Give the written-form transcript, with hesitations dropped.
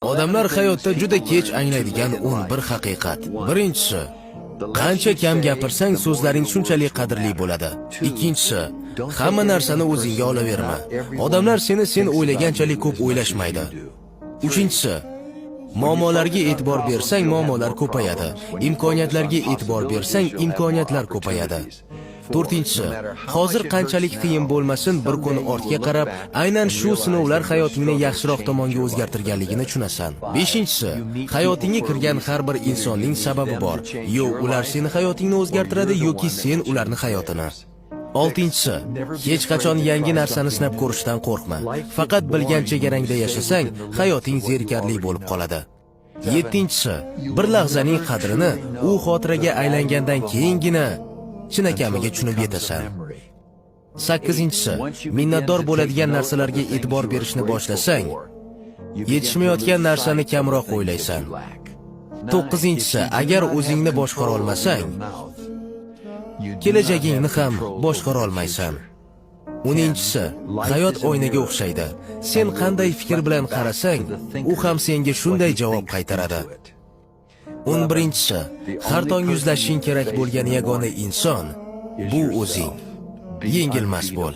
Odamlar hayotda juda kech anglaydigan 11 haqiqat. Birinchisi, qancha kam gapirsang so'zlaring shunchalik qadrli bo'ladi. Ikkinchisi, hamma narsani o'zingga olaverma. Odamlar sen o'ylaganchalik ko'p o'ylashmaydi. Uchinchisi, muammolarga e'tibor bersang muammolar ko'payadi. Imkoniyatlarga e'tibor bersang imkoniyatlar ko'payadi. To'rtinchisi, hozir qanchalik qiyin bo'lmasin, bir kun ortga qarab, aynan shu sinovlar hayotingni yaxshiroq tomonga o'zgartirganligini tushunasan. Beshinchisi, hayotingga kirgan har bir insonning sababi bor. Yo ular seni hayotingni o'zgartiradi yoki sen ularni hayotini. Oltinchisi, hech qachon yangi narsani sinab ko'rishdan qo'rqma. Faqat bilgan chegarangda yashasang, hayoting zerikarli bo'lib qoladi. Yettinchisi, bir lahzaning qadrini u xotiraga aylangandan keyingina chinakamiga tushunib yetasan. 8-si, minnatdor bo'ladigan narsalarga e'tibor berishni boshlasang, yetishmayotgan narsani kamroq o'ylaysan. 9-si, agar o'zingni boshqara olmasang, kelajagingni ham boshqara olmaysan. 10-si, hayot oynaga o'xshaydi. Sen qanday fikr bilan qarasang, u ham senga shunday javob qaytaradi. 11-si, har tong yuzlashing kerak bo'lgan yagona inson bu o'zing. Yengilmas bo'l.